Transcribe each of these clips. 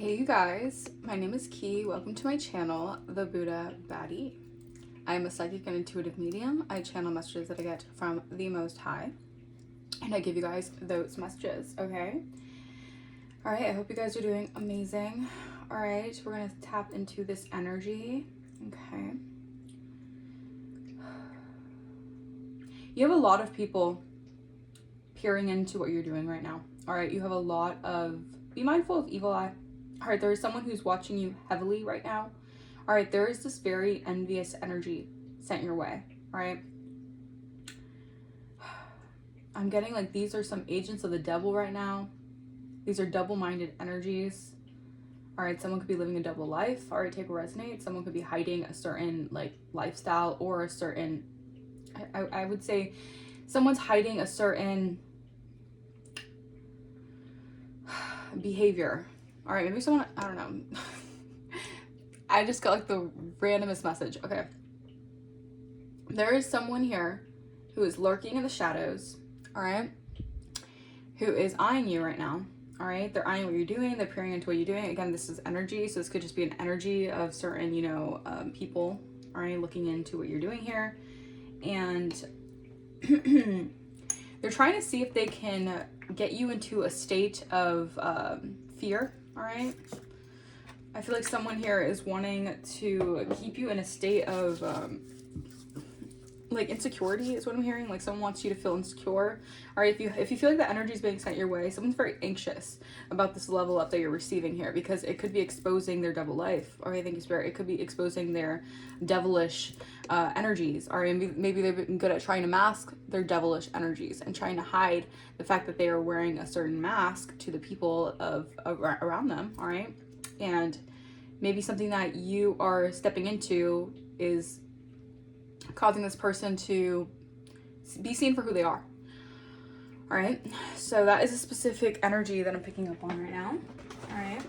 Hey you guys, my name is Ki. Welcome to my channel, The Buddha Baddie. I am a psychic and intuitive medium. I channel messages that I get from the Most High, and I give you guys those messages, okay? Alright, I hope you guys are doing amazing. Alright, we're going to tap into this energy, okay? You have a lot of people peering into what you're doing right now. Alright, you have a lot of... Be mindful of evil eye. All right, there is someone who's watching you heavily right now. All right, there is this very envious energy sent your way. All right. I'm getting like these are some agents of the devil right now. These are double-minded energies. All right, someone could be living a double life. All right, take a resonate. Someone could be hiding a certain like lifestyle or a certain, I would say someone's hiding a certain behavior. All right, maybe someone, I don't know. I just got like the randomest message. Okay. There is someone here who is lurking in the shadows, all right, who is eyeing you right now, all right? They're eyeing what you're doing. They're peering into what you're doing. Again, this is energy, so this could just be an energy of certain, people, all right, looking into what you're doing here. And they're trying to see if they can get you into a state of fear. All right. I feel like someone here is wanting to keep you in a state of like insecurity is what I'm hearing. Like someone wants you to feel insecure. All right. If you feel like the energy is being sent your way, someone's very anxious about this level up that you're receiving here because it could be exposing their double life. All right. Thank you, Spirit. It could be exposing their devilish energies. All right. Maybe they've been good at trying to mask their devilish energies and trying to hide the fact that they are wearing a certain mask to the people around them. All right. And maybe something that you are stepping into is causing this person to be seen for who they are. All right. So that is a specific energy that I'm picking up on right now. All right.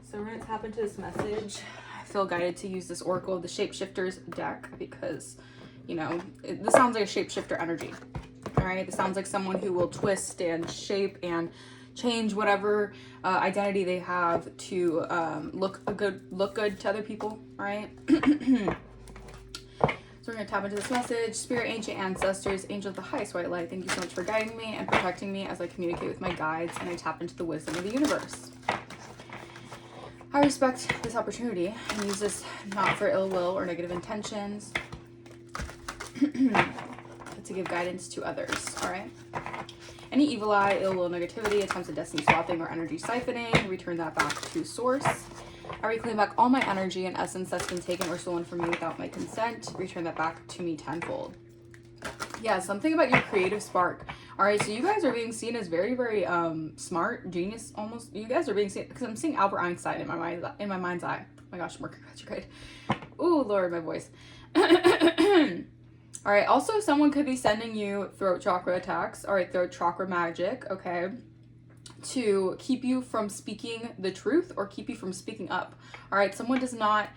So we're going to tap into this message. I feel guided to use this Oracle, the Shapeshifters deck, because, this sounds like a shapeshifter energy. All right. This sounds like someone who will twist and shape and change whatever identity they have to look good to other people. All right. So we're going to tap into this message. Spirit, ancient ancestors, angel of the highest white light, thank you so much for guiding me and protecting me as I communicate with my guides and I tap into the wisdom of the universe. I respect this opportunity and use this not for ill will or negative intentions, but to give guidance to others, all right? Any evil eye, ill will, negativity, attempts at destiny swapping or energy siphoning, return that back to source. I reclaim back all my energy and essence that's been taken or stolen from me without my consent. Return that back to me tenfold. Yeah, something about your creative spark. All right, so you guys are being seen as very, very smart, genius, almost. You guys are being seen, because I'm seeing Albert Einstein in my mind's eye. Oh my gosh, I'm working retrograde. Ooh, Lord, my voice. All right, also someone could be sending you throat chakra attacks. All right, throat chakra magic, okay, to keep you from speaking the truth or keep you from speaking up. All right, someone does not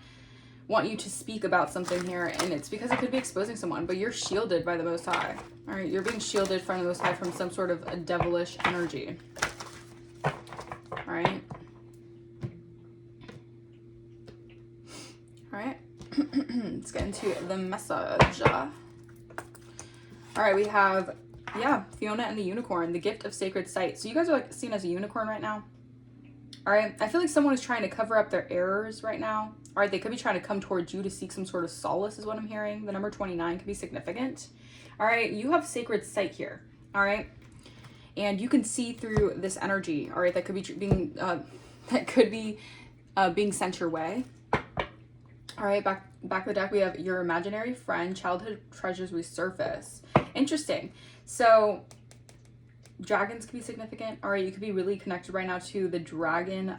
want you to speak about something here, and it's because it could be exposing someone, but you're shielded by the Most High. All right, you're being shielded from the Most High from some sort of a devilish energy. All right. All right. Let's get into the message. All right, we have, Fiona and the unicorn, the gift of sacred sight. So you guys are like seen as a unicorn right now. All right, I feel like someone is trying to cover up their errors right now. All right, they could be trying to come towards you to seek some sort of solace is what I'm hearing. The number 29 could be significant. All right, you have sacred sight here. All right, and you can see through this energy. All right, that could be being sent your way. All right, back of the deck, we have your imaginary friend, childhood treasures resurface. Interesting. So dragons could be significant. All right, you could be really connected right now to the dragon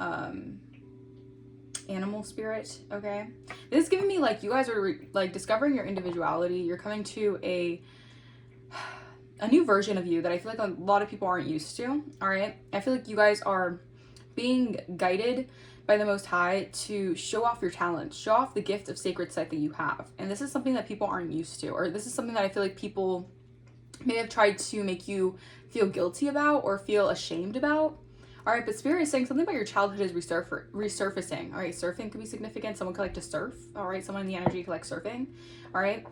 animal spirit, okay? This is giving me like you guys are like discovering your individuality. You're coming to a new version of you that I feel like a lot of people aren't used to, all right? I feel like you guys are being guided by the Most High to show off your talents, show off the gift of sacred sight that you have. And this is something that people aren't used to, or this is something that I feel like people may have tried to make you feel guilty about or feel ashamed about. All right, but Spirit is saying something about your childhood is resurfacing. All right, surfing could be significant. Someone could like to surf. All right, someone in the energy could like surfing. All right.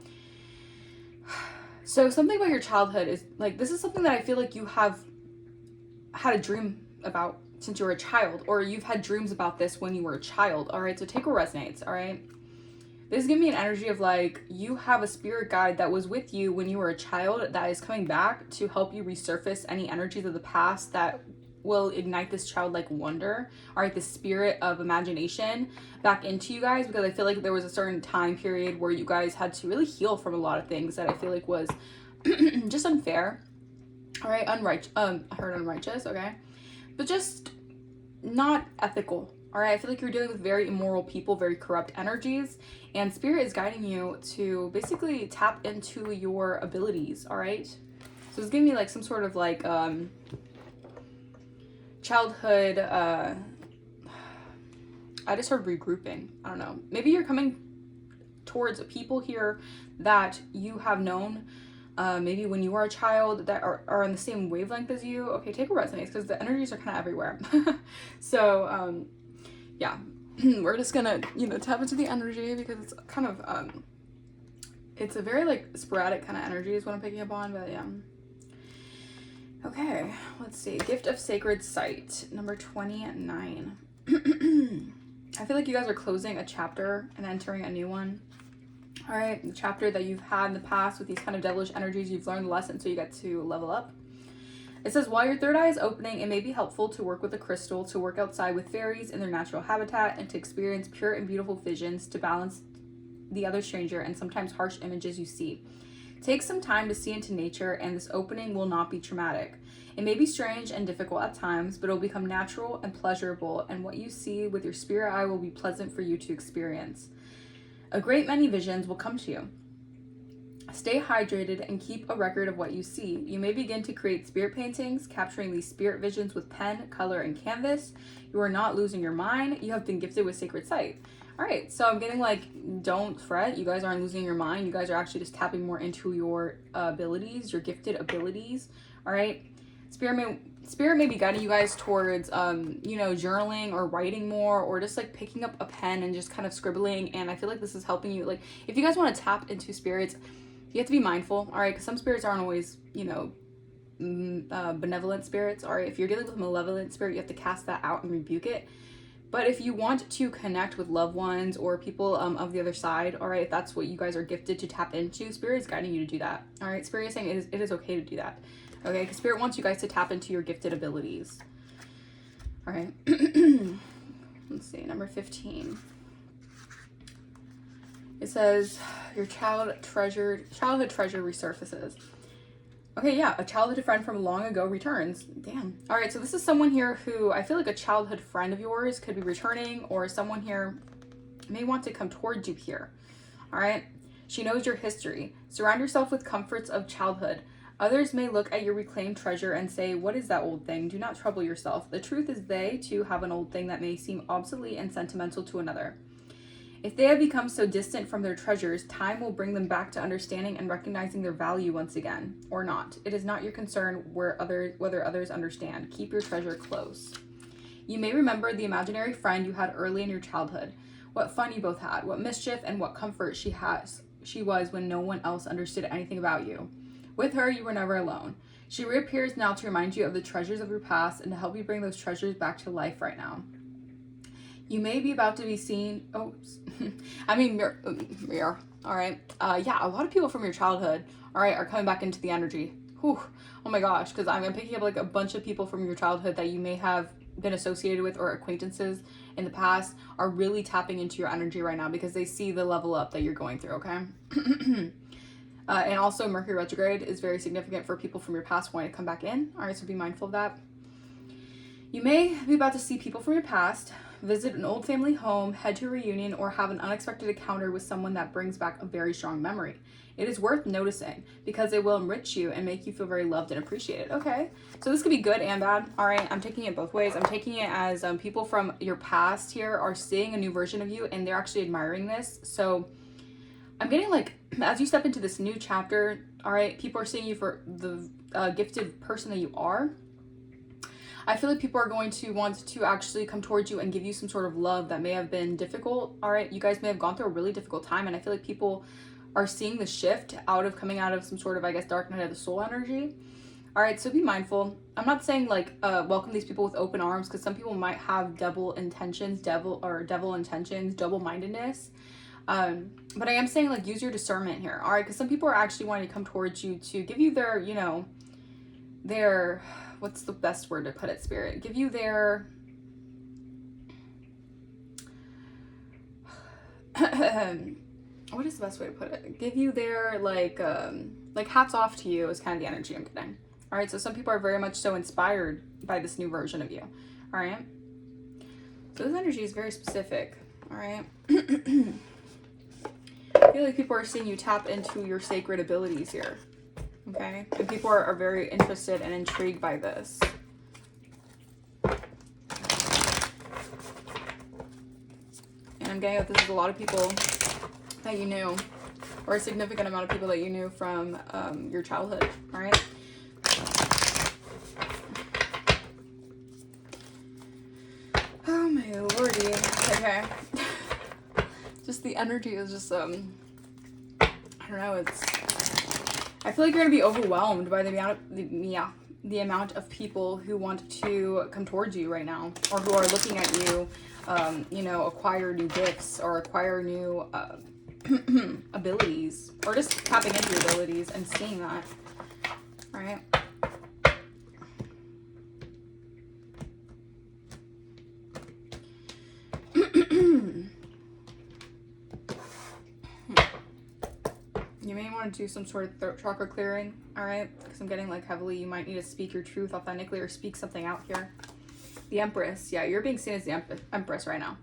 So something about your childhood is like, this is something that I feel like you have had a dream about since you were a child, or you've had dreams about this when you were a child. All right, so take what resonates. All right. This is giving me an energy of like, you have a spirit guide that was with you when you were a child that is coming back to help you resurface any energies of the past that will ignite this childlike wonder, all right, the spirit of imagination back into you guys, because I feel like there was a certain time period where you guys had to really heal from a lot of things that I feel like was just unfair, all right, I heard unrighteous, okay, but just not ethical. All right, I feel like you're dealing with very immoral people, very corrupt energies, and Spirit is guiding you to basically tap into your abilities, all right? So it's giving me like some sort of like childhood, I just heard regrouping. I don't know. Maybe you're coming towards people here that you have known maybe when you were a child that are on the same wavelength as you. Okay, take what resonates, because the energies are kind of everywhere. So, yeah, we're just gonna, tap into the energy, because it's kind of, it's a very like sporadic kind of energy is what I'm picking up on, but yeah. Okay, let's see. Gift of Sacred Sight, number 29. I feel like you guys are closing a chapter and entering a new one. All right, the chapter that you've had in the past with these kind of devilish energies, you've learned the lesson, so you get to level up. It says, while your third eye is opening, it may be helpful to work with a crystal, to work outside with fairies in their natural habitat, and to experience pure and beautiful visions to balance the other stranger and sometimes harsh images you see. Take some time to see into nature, and this opening will not be traumatic. It may be strange and difficult at times, but it will become natural and pleasurable, and what you see with your spirit eye will be pleasant for you to experience. A great many visions will come to you. Stay hydrated and keep a record of what you see. You may begin to create spirit paintings, capturing these spirit visions with pen, color, and canvas. You are not losing your mind. You have been gifted with sacred sight. All right, so I'm getting like, don't fret. You guys aren't losing your mind. You guys are actually just tapping more into your abilities, your gifted abilities. All right, Spirit may be guiding you guys towards, journaling or writing more, or just like picking up a pen and just kind of scribbling. And I feel like this is helping you. Like, if you guys want to tap into spirits, you have to be mindful, all right? Because some spirits aren't always, benevolent spirits, all right? If you're dealing with a malevolent spirit, you have to cast that out and rebuke it. But if you want to connect with loved ones or people of the other side, all right, if that's what you guys are gifted to tap into, Spirit is guiding you to do that, all right? Spirit is saying it is okay to do that, okay? Because Spirit wants you guys to tap into your gifted abilities, all right? Let's see, number 15. It says, your childhood treasure resurfaces. Okay, yeah, a childhood friend from long ago returns. Damn. All right, so this is someone here who I feel like a childhood friend of yours could be returning, or someone here may want to come towards you here. All right, she knows your history. Surround yourself with comforts of childhood. Others may look at your reclaimed treasure and say, what is that old thing? Do not trouble yourself. The truth is they, too, have an old thing that may seem obsolete and sentimental to another. If they have become so distant from their treasures, time will bring them back to understanding and recognizing their value once again, or not. It is not your concern whether others understand. Keep your treasure close. You may remember the imaginary friend you had early in your childhood. What fun you both had, what mischief and what comfort she was when no one else understood anything about you. With her, you were never alone. She reappears now to remind you of the treasures of your past and to help you bring those treasures back to life right now. You may be about to be seen. Oh, mirror. All right. Yeah, a lot of people from your childhood, all right, are coming back into the energy. Whew. Oh my gosh, because I'm picking up like a bunch of people from your childhood that you may have been associated with or acquaintances in the past are really tapping into your energy right now because they see the level up that you're going through, okay? And also Mercury retrograde is very significant for people from your past wanting to come back in. All right, so be mindful of that. You may be about to see people from your past, visit an old family home, head to a reunion, or have an unexpected encounter with someone that brings back a very strong memory. It is worth noticing because it will enrich you and make you feel very loved and appreciated. Okay, so this could be good and bad. All right, I'm taking it both ways. I'm taking it as people from your past here are seeing a new version of you and they're actually admiring this. So I'm getting like, as you step into this new chapter, all right, people are seeing you for the gifted person that you are. I feel like people are going to want to actually come towards you and give you some sort of love that may have been difficult. All right, you guys may have gone through a really difficult time, and I feel like people are seeing the shift coming out of some sort of, I guess, dark night of the soul energy. All right, so be mindful. I'm not saying like welcome these people with open arms, because some people might have double intentions, double-mindedness. But I am saying like use your discernment here. All right, because some people are actually wanting to come towards you to give you their, you know, their, what's the best word to put it, Spirit? Give you their what is the best way to put it? Give you their like hats off to you is kind of the energy I'm getting. All right, so some people are very much so inspired by this new version of you. All right, so this energy is very specific. All right. I feel like people are seeing you tap into your sacred abilities here. Okay, and people are very interested and intrigued by this. And I'm getting that this is a lot of people that you knew, or a significant amount of people that you knew from your childhood. All right. Oh my lordy. Okay. Just the energy is just I don't know, I feel like you're gonna be overwhelmed by the amount of people who want to come towards you right now, or who are looking at you, you know, acquire new gifts or acquire new abilities, or just tapping into your abilities and seeing that. All right. You may want to do some sort of throat chakra clearing, all right? Because I'm getting like heavily, you might need to speak your truth authentically or speak something out here. The Empress, yeah, you're being seen as the Empress right now.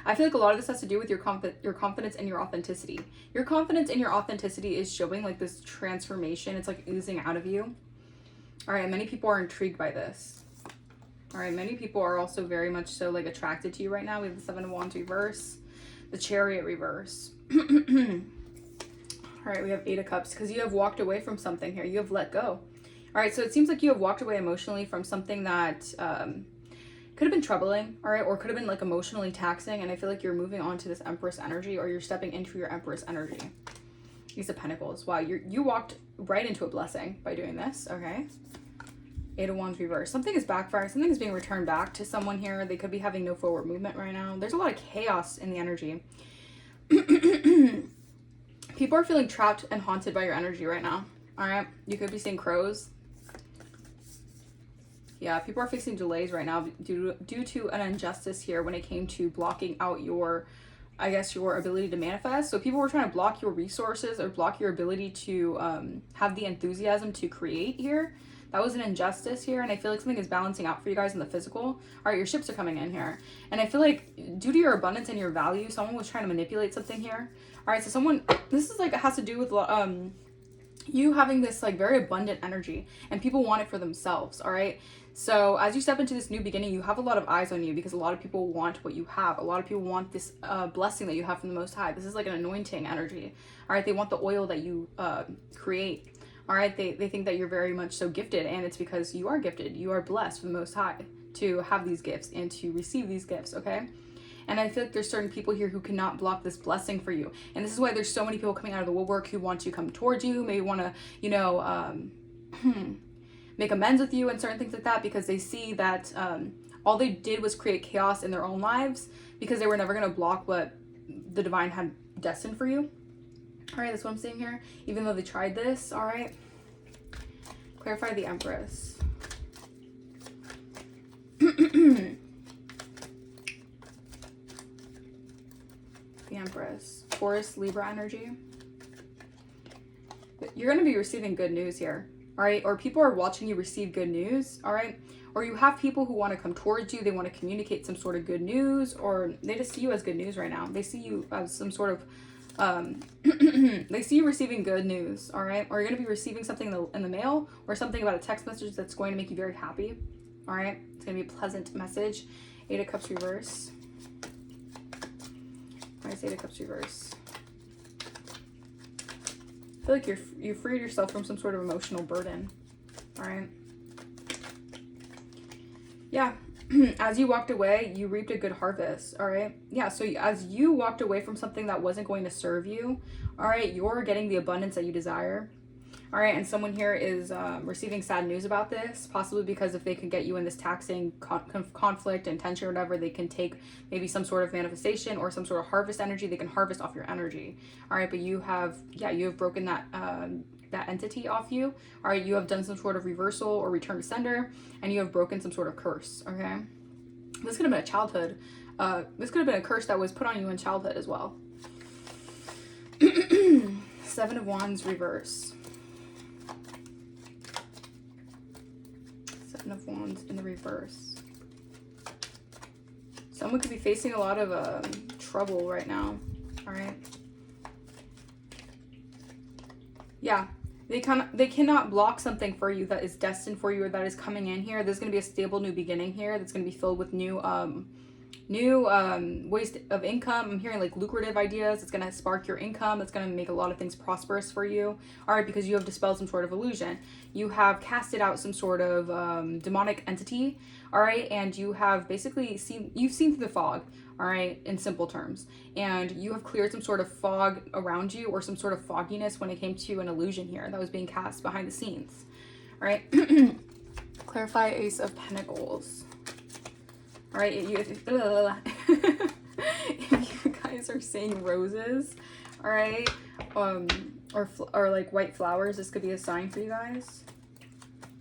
I feel like a lot of this has to do with your confidence and your authenticity. Your confidence and your authenticity is showing like this transformation. It's like oozing out of you. All right, many people are intrigued by this. All right, many people are also very much so like attracted to you right now. We have the Seven of Wands reverse, the Chariot reverse. All right, we have Eight of Cups, because you have walked away from something here. You have let go. All right, so it seems like you have walked away emotionally from something that could have been troubling, all right, or could have been like emotionally taxing, and I feel like you're moving on to this Empress energy, or you're stepping into your Empress energy. Ace of Pentacles. Wow, you walked right into a blessing by doing this, okay? Eight of Wands reverse. Something is backfiring. Something is being returned back to someone here. They could be having no forward movement right now. There's a lot of chaos in the energy. People are feeling trapped and haunted by your energy right now. All right. You could be seeing crows. Yeah, people are facing delays right now due to an injustice here when it came to blocking out your, I guess, your ability to manifest. So people were trying to block your resources or block your ability to have the enthusiasm to create here. That was an injustice here, and I feel like something is balancing out for you guys in the physical. All right, your ships are coming in here. And I feel like due to your abundance and your value, someone was trying to manipulate something here. All right, so someone, this is like, it has to do with you having this like very abundant energy, and people want it for themselves, all right? So as you step into this new beginning, you have a lot of eyes on you, because a lot of people want what you have. A lot of people want this blessing that you have from the Most High. This is like an anointing energy, all right? They want the oil that you create. All right, they think that you're very much so gifted, and it's because you are gifted. You are blessed from the Most High to have these gifts and to receive these gifts, okay? And I feel like there's certain people here who cannot block this blessing for you. And this is why there's so many people coming out of the woodwork who want to come towards you, who maybe want to, you know, make amends with you and certain things like that, because they see that all they did was create chaos in their own lives, because they were never going to block what the divine had destined for you. All right, that's what I'm seeing here. Even though they tried this, all right. Clarify the Empress. The Empress. Taurus, Libra energy. You're going to be receiving good news here, all right? Or people are watching you receive good news, all right? Or you have people who want to come towards you. They want to communicate some sort of good news, or they just see you as good news right now. They see you as some sort of they see you receiving good news, all right? Or you're going to be receiving something in the mail, or something about a text message that's going to make you very happy, all right? It's going to be a pleasant message. Eight of Cups reverse. Why is Eight of Cups reverse? I feel like you freed yourself from some sort of emotional burden, all right? Yeah. As you walked away, you reaped a good harvest. All right. Yeah. So as you walked away from something that wasn't going to serve you, all right, you're getting the abundance that you desire. All right. And someone here is receiving sad news about this, possibly because if they can get you in this taxing conflict and tension or whatever, they can take maybe some sort of manifestation or some sort of harvest energy. They can harvest off your energy. All right. But you have, yeah, you have broken that, that entity off you. All right, you have done some sort of reversal or return to sender, and you have broken some sort of curse. Okay, this could have been a childhood. This could have been a curse that was put on you in childhood as well. 7 of Wands reverse. 7 of Wands in the reverse. Someone could be facing a lot of trouble right now. All right. Yeah. They cannot block something for you that is destined for you or that is coming in here. There's going to be a stable new beginning here that's going to be filled with new ways of income. I'm hearing like lucrative ideas. It's going to spark your income. It's going to make a lot of things prosperous for you. All right, because you have dispelled some sort of illusion. You have casted out some sort of demonic entity. All right, and you have basically seen through the fog. All right, in simple terms, and you have cleared some sort of fog around you or some sort of fogginess when it came to an illusion here that was being cast behind the scenes. All right, clarify Ace of Pentacles. All right, if you guys are seeing roses, all right, or like white flowers, this could be a sign for you guys.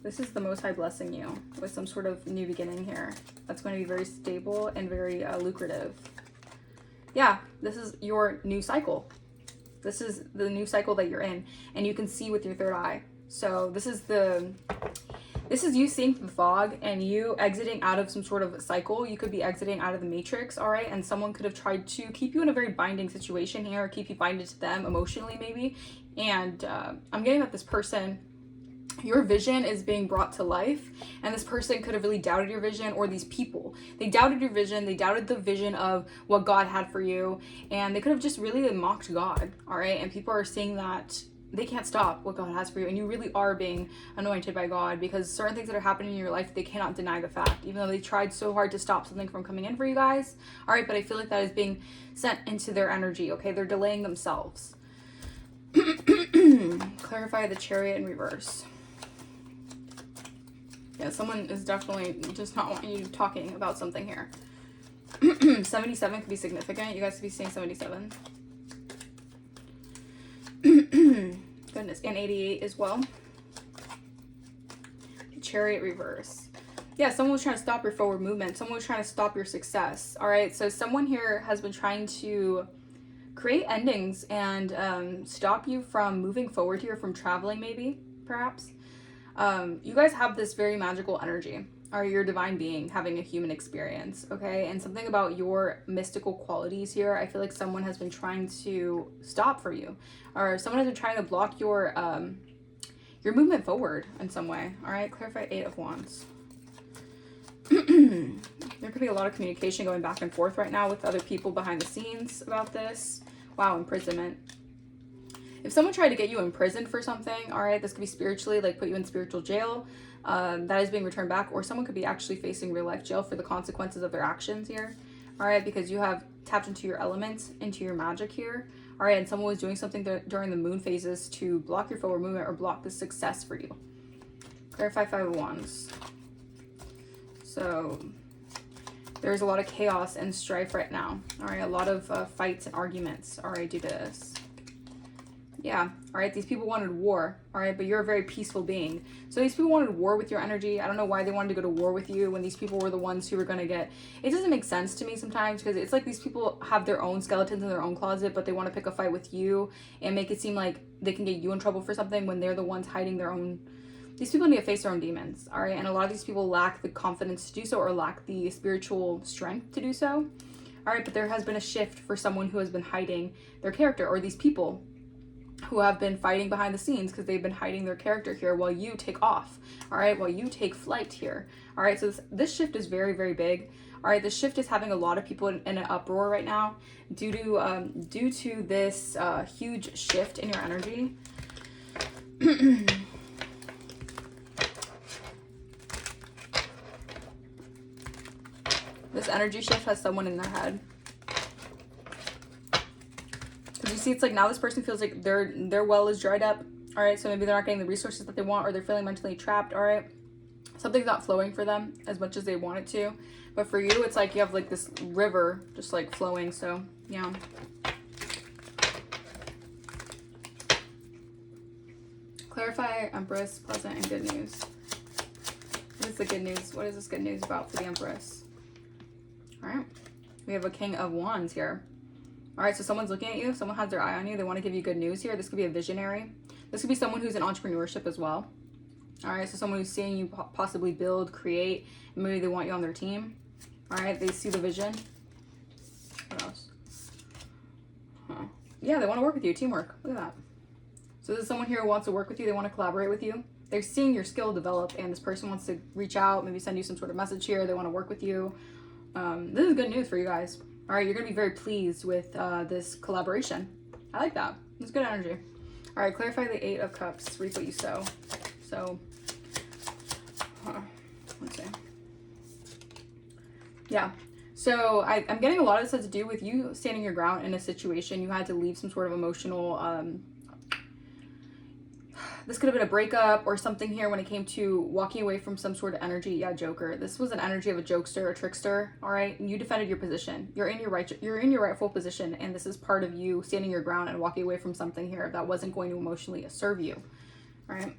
This is the Most High blessing you with some sort of new beginning here. That's going to be very stable and very lucrative. Yeah, this is your new cycle. This is the new cycle that you're in, and you can see with your third eye. So this is you seeing through the fog and you exiting out of some sort of cycle. You could be exiting out of the matrix, all right? And someone could have tried to keep you in a very binding situation here, or keep you binded to them emotionally maybe. And I'm getting that this person, your vision is being brought to life, and this person could have really doubted your vision, or these people, they doubted your vision, they doubted the vision of what God had for you, and they could have just really mocked God, all right? And people are seeing that they can't stop what God has for you, and you really are being anointed by God, because certain things that are happening in your life, they cannot deny the fact, even though they tried so hard to stop something from coming in for you guys, all right? But I feel like that is being sent into their energy, okay? They're delaying themselves. Clarify the Chariot in reverse. Yeah, someone is definitely just not wanting you talking about something here. 77 could be significant. You guys could be seeing 77. Goodness. And 88 as well. Chariot reverse. Yeah, someone was trying to stop your forward movement. Someone was trying to stop your success. All right, so someone here has been trying to create endings and stop you from moving forward here, from traveling maybe, perhaps. You guys have this very magical energy, or your divine being having a human experience, okay? And something about your mystical qualities here, I feel like someone has been trying to stop for you, or someone has been trying to block your movement forward in some way, all right? Clarify 8 of Wands. There could be a lot of communication going back and forth right now with other people behind the scenes about this. Wow, imprisonment. If someone tried to get you imprisoned for something, all right, this could be spiritually, like put you in spiritual jail, that is being returned back, or someone could be actually facing real life jail for the consequences of their actions here, all right, because you have tapped into your elements, into your magic here, all right, and someone was doing something during the moon phases to block your forward movement or block the success for you. Clarify 5 of Wands. So there's a lot of chaos and strife right now, all right, a lot of fights and arguments, all right, due to this. Yeah, all right, these people wanted war, all right, but you're a very peaceful being. So these people wanted war with your energy. I don't know why they wanted to go to war with you when these people were the ones who were going to get... It doesn't make sense to me sometimes, because it's like these people have their own skeletons in their own closet, but they want to pick a fight with you and make it seem like they can get you in trouble for something when they're the ones hiding their own... These people need to face their own demons, all right? And a lot of these people lack the confidence to do so, or lack the spiritual strength to do so, all right? But there has been a shift for someone who has been hiding their character, or these people who have been fighting behind the scenes because they've been hiding their character here while you take off, all right, while you take flight here, all right? So this shift is very, very big, all right? This shift is having a lot of people in an uproar right now due to this huge shift in your energy. energy shift has someone in their head. Because you see, it's like now this person feels like their well is dried up. All right, so maybe they're not getting the resources that they want, or they're feeling mentally trapped. All right, something's not flowing for them as much as they want it to. But for you, it's like you have like this river just like flowing. So yeah. Clarify, Empress, pleasant, and good news. What is the good news? What is this good news about for the Empress? All right, we have a King of Wands here. All right, so someone's looking at you. Someone has their eye on you. They want to give you good news here. This could be a visionary. This could be someone who's in entrepreneurship as well. All right, so someone who's seeing you possibly build, create, and maybe they want you on their team. All right, they see the vision. What else? Huh. Yeah, they want to work with you. Teamwork. Look at that. So this is someone here who wants to work with you. They want to collaborate with you. They're seeing your skill develop, and this person wants to reach out, maybe send you some sort of message here. They want to work with you. This is good news for you guys. All right, you're going to be very pleased with this collaboration. I like that. It's good energy. All right, clarify the 8 of Cups. Reap what you sow. So, let's see. Yeah. So I'm getting a lot of this has to do with you standing your ground in a situation. You had to leave some sort of emotional, this could have been a breakup or something here when it came to walking away from some sort of energy. Yeah, Joker. This was an energy of a jokester, a trickster. All right, and you defended your position. You're in your rightful position, and this is part of you standing your ground and walking away from something here that wasn't going to emotionally serve you. All right.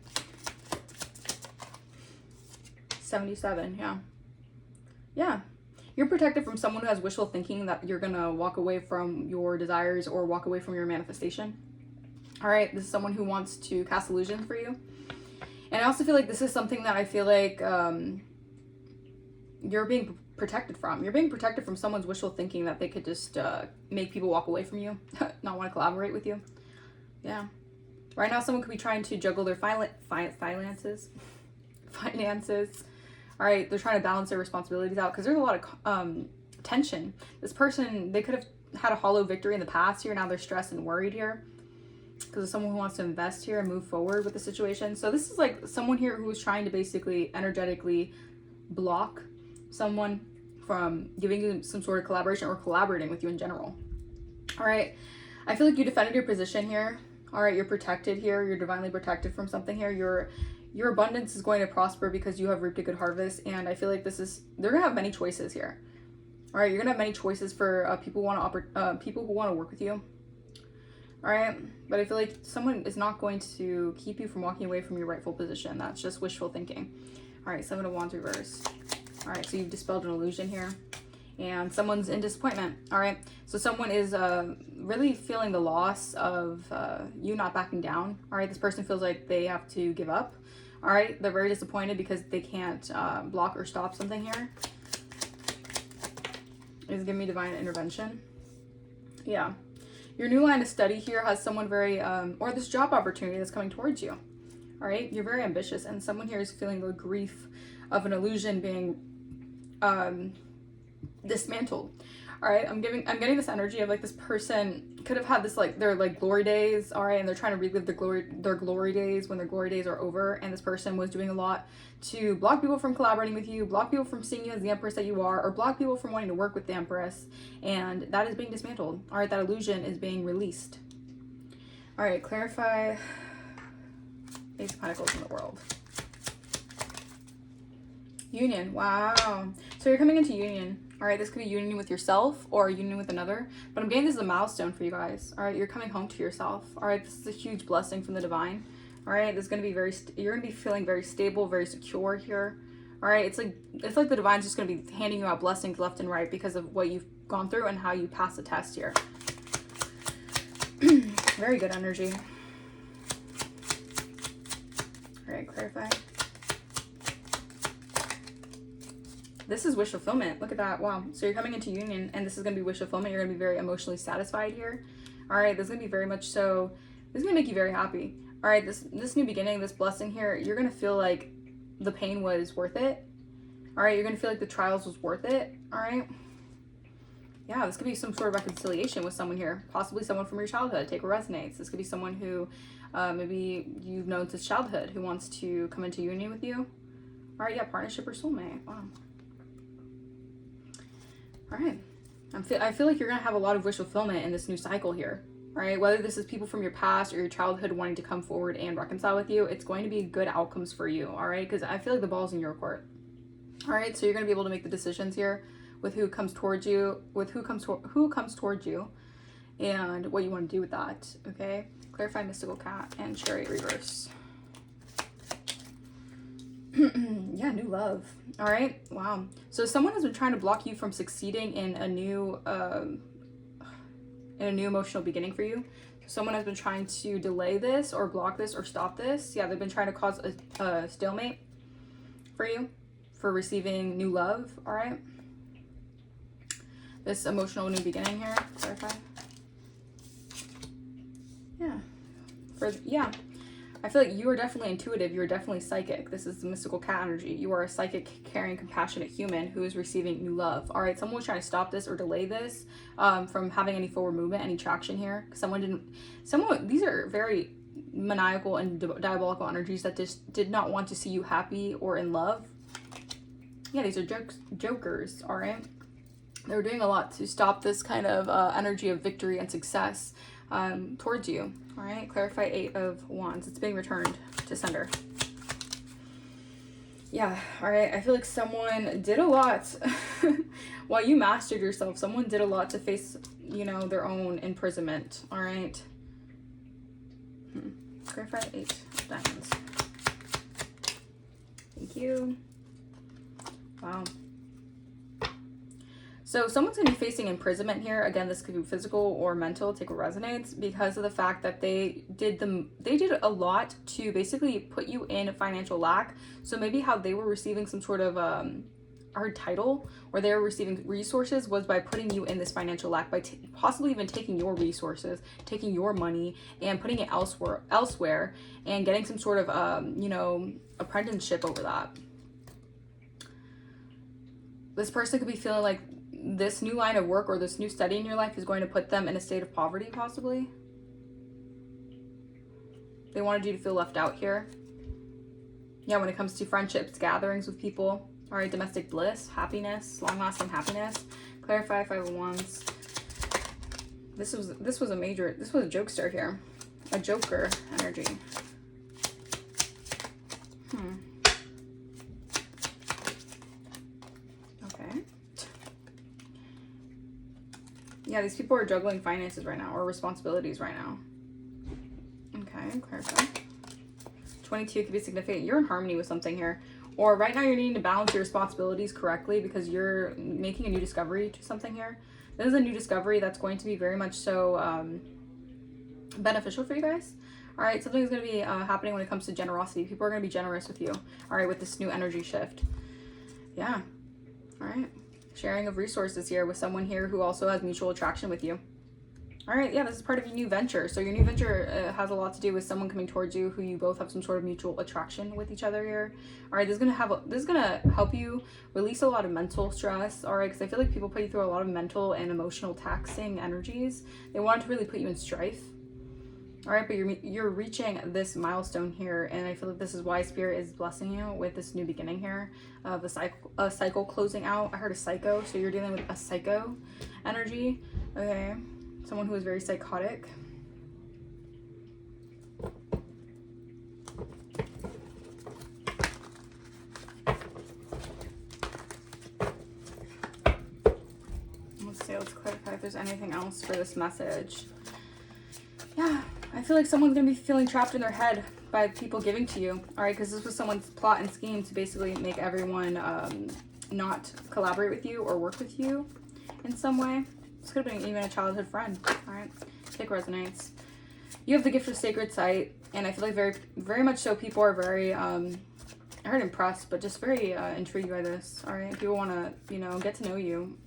77. Yeah. Yeah. You're protected from someone who has wishful thinking that you're gonna walk away from your desires or walk away from your manifestation. All right, this is someone who wants to cast illusions for you. And I also feel like this is something that I feel like you're being protected from. You're being protected from someone's wishful thinking that they could just make people walk away from you, not want to collaborate with you. Yeah. Right now, someone could be trying to juggle their finances. All right, they're trying to balance their responsibilities out because there's a lot of tension. This person, they could have had a hollow victory in the past here. Now they're stressed and worried here, because of someone who wants to invest here and move forward with the situation. So this is like someone here who is trying to basically energetically block someone from giving you some sort of collaboration or collaborating with you in general. All right, I feel like you defended your position here. All right, you're protected here. You're divinely protected from something here. Your abundance is going to prosper because you have reaped a good harvest. And I feel like they're gonna have many choices here. All right, you're gonna have many choices for people who want to work with you. All right, but I feel like someone is not going to keep you from walking away from your rightful position. That's just wishful thinking. All right, 7 of Wands reverse. All right, so you've dispelled an illusion here, and someone's in disappointment. All right, so someone is really feeling the loss of you not backing down. All right, this person feels like they have to give up. All right, they're very disappointed because they can't block or stop something here. It's giving me divine intervention. Yeah. Your new line of study here has someone very, or this job opportunity that's coming towards you. All right, you're very ambitious, and someone here is feeling the grief of an illusion being dismantled. All right, I'm getting this energy of like this person could have had this like their like glory days. All right, and they're trying to relive their glory days when their glory days are over. And this person was doing a lot to block people from collaborating with you, block people from seeing you as the Empress that you are, or block people from wanting to work with the Empress. And that is being dismantled. All right, that illusion is being released. All right, clarify Ace of Pentacles in the world. Union. Wow. So you're coming into union. All right, this could be union with yourself or union with another, but I'm getting this is a milestone for you guys. All right, you're coming home to yourself. All right, this is a huge blessing from the divine. All right, this is going to be you're going to be feeling very stable, very secure here. All right, it's like the divine's just going to be handing you out blessings left and right because of what you've gone through and how you passed the test here. Very good energy. All right, clarify. This is wish fulfillment. Look at that. Wow. So you're coming into union, and this is going to be wish fulfillment. You're going to be very emotionally satisfied here. All right, this is going to be very much so. This is going to make you very happy. All right, this new beginning, this blessing here, you're going to feel like the pain was worth it. All right, you're going to feel like the trials was worth it. All right. Yeah, this could be some sort of reconciliation with someone here. Possibly someone from your childhood. Take what resonates. This could be someone who maybe you've known since childhood who wants to come into union with you. All right, yeah, partnership or soulmate. Wow. All right. I feel like you're going to have a lot of wish fulfillment in this new cycle here. All right. Whether this is people from your past or your childhood wanting to come forward and reconcile with you, it's going to be good outcomes for you. All right. Because I feel like the ball's in your court. All right. So you're going to be able to make the decisions here with who comes towards you, who comes towards you, and what you want to do with that. Okay. Clarify mystical cat and chariot reverse. Yeah, new love. All right. Wow. So someone has been trying to block you from succeeding in a new emotional beginning for you. Someone has been trying to delay this or block this or stop this. Yeah, they've been trying to cause a stalemate for you for receiving new love. All right. This emotional new beginning here. Clarify. Yeah. I feel like you are definitely intuitive. You are definitely psychic. This is the mystical cat energy. You are a psychic, caring, compassionate human who is receiving new love. All right, someone was trying to stop this or delay this from having any forward movement, any traction here. These are very maniacal and diabolical energies that just did not want to see you happy or in love. Yeah, these are jokers, all right? They were doing a lot to stop this kind of energy of victory and success towards you. All right, clarify 8 of Wands. It's being returned to sender. Yeah, all right. I feel like someone did a lot while you mastered yourself. Someone did a lot to face, their own imprisonment. All right. Clarify 8 of Diamonds. Thank you. Wow. So someone's going to be facing imprisonment here. Again, this could be physical or mental, take what resonates, because of the fact that they did a lot to basically put you in financial lack. So maybe how they were receiving some sort of hard title, or they were receiving resources, was by putting you in this financial lack, by possibly even taking your resources, taking your money and putting it elsewhere and getting some sort of, apprenticeship over that. This person could be feeling like this new line of work or this new study in your life is going to put them in a state of poverty, possibly. They wanted you to feel left out here. Yeah, when it comes to friendships, gatherings with people. All right, domestic bliss, happiness, long-lasting happiness. Clarify 5 of Wands. This was a jokester here. A joker energy. Yeah, these people are juggling finances right now or responsibilities right now. Okay, clarify. 22 could be significant. You're in harmony with something here. Or right now you're needing to balance your responsibilities correctly because you're making a new discovery to something here. This is a new discovery that's going to be very much so beneficial for you guys. All right, something is going to be happening when it comes to generosity. People are going to be generous with you. All right, with this new energy shift. Yeah. All right. Sharing of resources here with someone here who also has mutual attraction with you. All right, yeah, this is part of your new venture. So your new venture has a lot to do with someone coming towards you who you both have some sort of mutual attraction with each other here. All right, this is gonna help you release a lot of mental stress. All right, because I feel like people put you through a lot of mental and emotional taxing energies. They want to really put you in strife. All right, but you're reaching this milestone here, and I feel like this is why Spirit is blessing you with this new beginning here of a cycle closing out. I heard a psycho, so you're dealing with a psycho energy. Okay, someone who is very psychotic. Let's clarify if there's anything else for this message. Yeah, I feel like someone's going to be feeling trapped in their head by people giving to you. All right, because this was someone's plot and scheme to basically make everyone not collaborate with you or work with you in some way. This could have been even a childhood friend. All right, take resonates. You have the gift of sacred sight, and I feel like very, very much so people are very, I heard impressed, but just very intrigued by this. All right, people want to, get to know you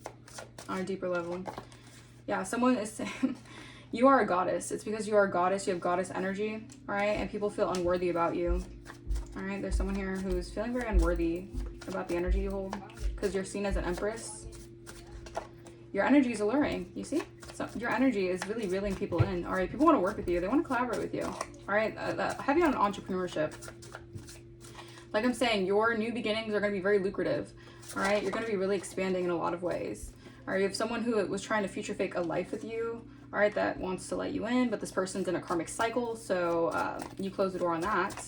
on a deeper level. Yeah, someone is saying... You are a goddess. It's because you are a goddess. You have goddess energy, all right? And people feel unworthy about you, all right? There's someone here who's feeling very unworthy about the energy you hold because you're seen as an empress. Your energy is alluring, you see? So your energy is really reeling people in, all right? People want to work with you. They want to collaborate with you, all right? Heavy on entrepreneurship. Like I'm saying, your new beginnings are going to be very lucrative, all right? You're going to be really expanding in a lot of ways. All right, you have someone who was trying to future fake a life with you, all right, that wants to let you in, but this person's in a karmic cycle, so you close the door on that.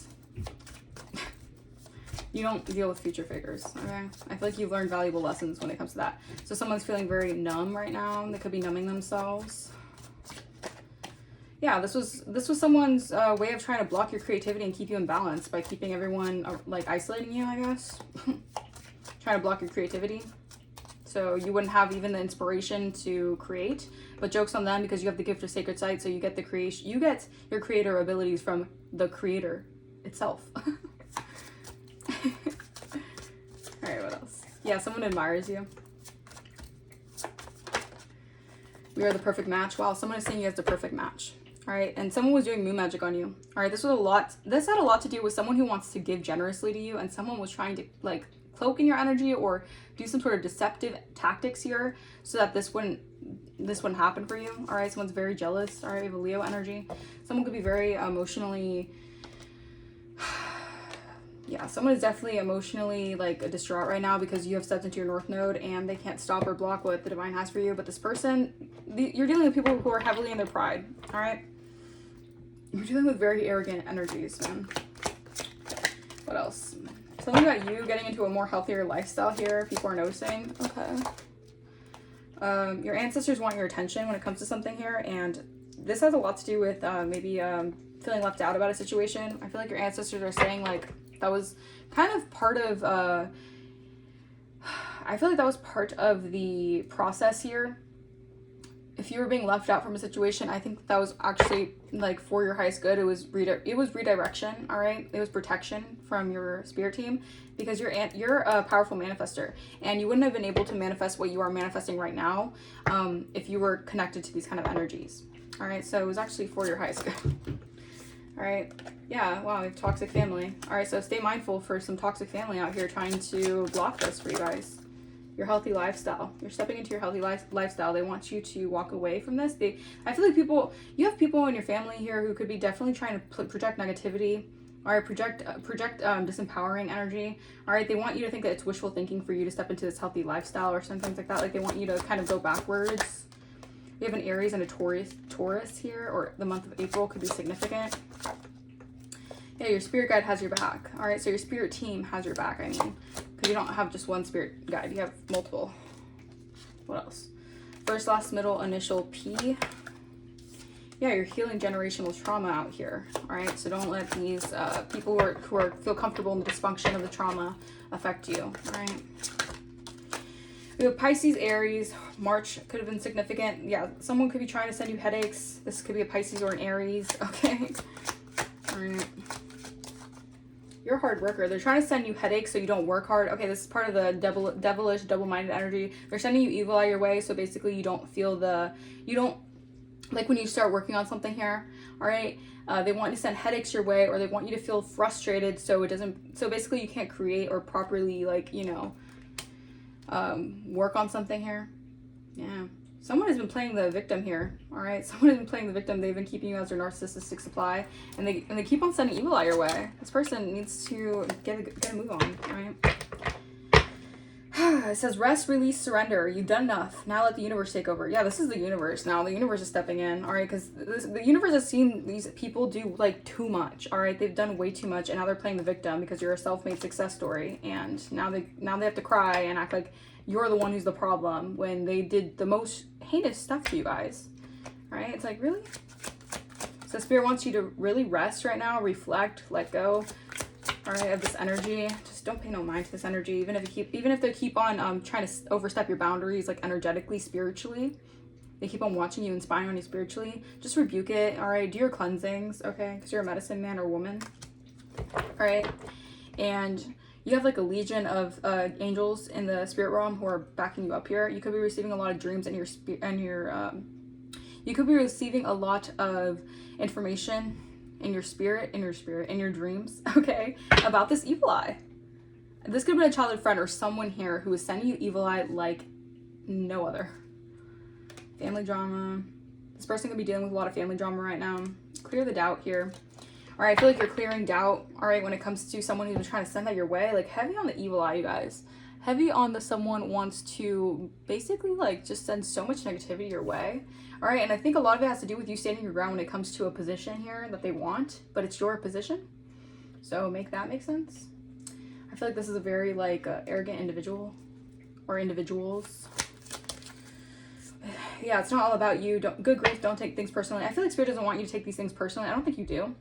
You don't deal with future fakers, okay? I feel like you've learned valuable lessons when it comes to that. So someone's feeling very numb right now. They could be numbing themselves. Yeah, this was someone's way of trying to block your creativity and keep you in balance by keeping everyone like isolating you, I guess. Trying to block your creativity. So you wouldn't have even the inspiration to create, but joke's on them because you have the gift of sacred sight, so you get the creation, you get your creator abilities from the creator itself. All right, what else? Yeah, someone admires you. We are the perfect match. Wow, someone is seeing you as the perfect match. All right, and someone was doing moon magic on you. All right, this had a lot to do with someone who wants to give generously to you, and someone was trying to like cloak in your energy or do some sort of deceptive tactics here so that this wouldn't happen for you. All right, someone's very jealous. All right, you have a Leo energy. Someone could be very emotionally, yeah, someone is definitely emotionally like distraught right now because you have stepped into your North Node and they can't stop or block what the divine has for you. But this person, you're dealing with people who are heavily in their pride. All right, you're dealing with very arrogant energies, man. What else? Something about you getting into a more healthier lifestyle here. People are noticing. Okay. Your ancestors want your attention when it comes to something here, and this has a lot to do with maybe feeling left out about a situation. I feel like your ancestors are saying like that was kind of part of I feel like that was part of the process here. If you were being left out from a situation, I think that was actually like for your highest good. It was redirection, all right? It was protection from your spirit team because you're a powerful manifester and you wouldn't have been able to manifest what you are manifesting right now if you were connected to these kind of energies, all right? So it was actually for your highest good. All right, yeah, wow, we have toxic family. All right, so stay mindful for some toxic family out here trying to block this for you guys. Your healthy lifestyle. You're stepping into your healthy lifestyle. They want you to walk away from this. I feel like you have people in your family here who could be definitely trying to project negativity, all right, project disempowering energy. All right, they want you to think that it's wishful thinking for you to step into this healthy lifestyle or something like that. Like they want you to kind of go backwards. We have an Aries and a Taurus here, or the month of April could be significant. Yeah, your spirit guide has your back. All right, so your spirit team has your back, I mean, because you don't have just one spirit guide, you have multiple. What else? First, last, middle, initial, P. Yeah, you're healing generational trauma out here. All right, so don't let these people who feel comfortable in the dysfunction of the trauma affect you. All right. We have Pisces, Aries. March could have been significant. Yeah, someone could be trying to send you headaches. This could be a Pisces or an Aries. Okay. All right. You're a hard worker. They're trying to send you headaches so you don't work hard. Okay, this is part of the devilish, double-minded energy. They're sending you evil out your way, so basically you don't like when you start working on something here, all right? They want to send headaches your way, or they want you to feel frustrated so basically you can't create or properly, like, you know, work on something here. Yeah. Someone has been playing the victim here, all right? Someone has been playing the victim. They've been keeping you as their narcissistic supply, and they keep on sending evil out your way. This person needs to get a move on, all right? It says, rest, release, surrender. You've done enough. Now let the universe take over. Yeah, this is the universe now. The universe is stepping in, all right? Because the universe has seen these people do, like, too much, all right? They've done way too much, and now they're playing the victim because you're a self-made success story, and now they have to cry and act like you're the one who's the problem when they did the most heinous stuff to you guys, right? It's like, really? So Spirit wants you to really rest right now, reflect, let go, all right, of this energy. Just don't pay no mind to this energy, even if they keep on trying to overstep your boundaries, like energetically, spiritually. They keep on watching you and spying on you spiritually. Just rebuke it, all right? Do your cleansings, okay? Because you're a medicine man or woman, all right? And you have like a legion of angels in the spirit realm who are backing you up here. You could be receiving a lot of dreams you could be receiving a lot of information in your dreams, okay, about this evil eye. This could have been a childhood friend or someone here who is sending you evil eye like no other. Family drama. This person could be dealing with a lot of family drama right now. Clear the doubt here. All right, I feel like you're clearing doubt, all right, when it comes to someone who's trying to send that your way. Like, heavy on the evil eye, you guys. Heavy on the someone wants to basically like just send so much negativity your way. All right, and I think a lot of it has to do with you standing your ground when it comes to a position here that they want, but it's your position. So make that make sense. I feel like this is a very like arrogant individual or individuals. Yeah, it's not all about you. Good grief, don't take things personally. I feel like Spirit doesn't want you to take these things personally. I don't think you do.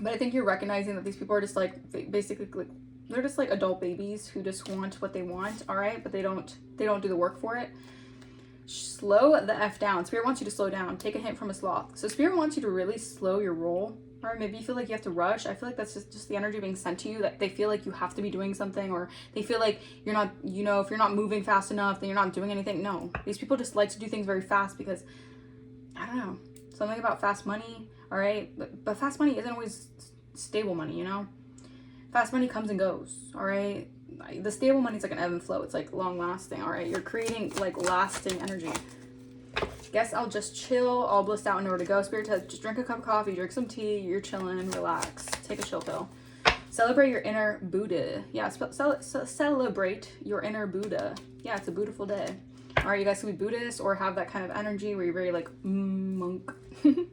But I think you're recognizing that these people are just like, basically, like, they're just like adult babies who just want what they want, all right? But they don't do the work for it. Slow the F down. Spirit wants you to slow down. Take a hint from a sloth. So Spirit wants you to really slow your roll. Or maybe you feel like you have to rush. I feel like that's just the energy being sent to you, that they feel like you have to be doing something, or they feel like you're not, you know, if you're not moving fast enough, then you're not doing anything. No, these people just like to do things very fast because, I don't know, something about fast money, all right? But fast money isn't always stable money, you know? Fast money comes and goes, all right? The stable money is like an ebb and flow. It's like long lasting, all right? You're creating like lasting energy. Guess I'll just chill, all blissed out, and nowhere to go. Spirit says, just drink a cup of coffee, drink some tea, you're chilling, relax, take a chill pill. Celebrate your inner Buddha. Yeah, celebrate your inner Buddha. Yeah, it's a beautiful day. All right, you guys can be Buddhist or have that kind of energy where you're very like, monk. It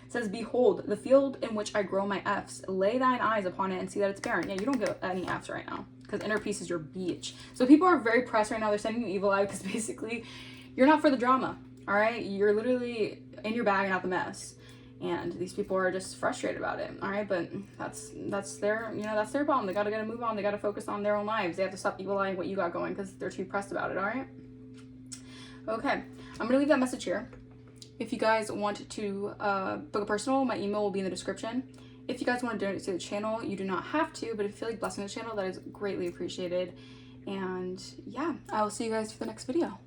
says, behold, the field in which I grow my F's. Lay thine eyes upon it and see that it's barren. Yeah, you don't get any F's right now because inner peace is your beach. So people are very pressed right now. They're sending you evil eye because basically you're not for the drama. All right, you're literally in your bag and out the mess, and these people are just frustrated about it. All right, but that's their, you know, that's their problem. They gotta move on. They gotta focus on their own lives. They have to stop evil eyeing what you got going because they're too pressed about it. All right. Okay, I'm gonna leave that message here. If you guys want to book a personal, my email will be in the description. If you guys want to donate to the channel, you do not have to, but if you feel like blessing the channel, that is greatly appreciated. And yeah, I will see you guys for the next video.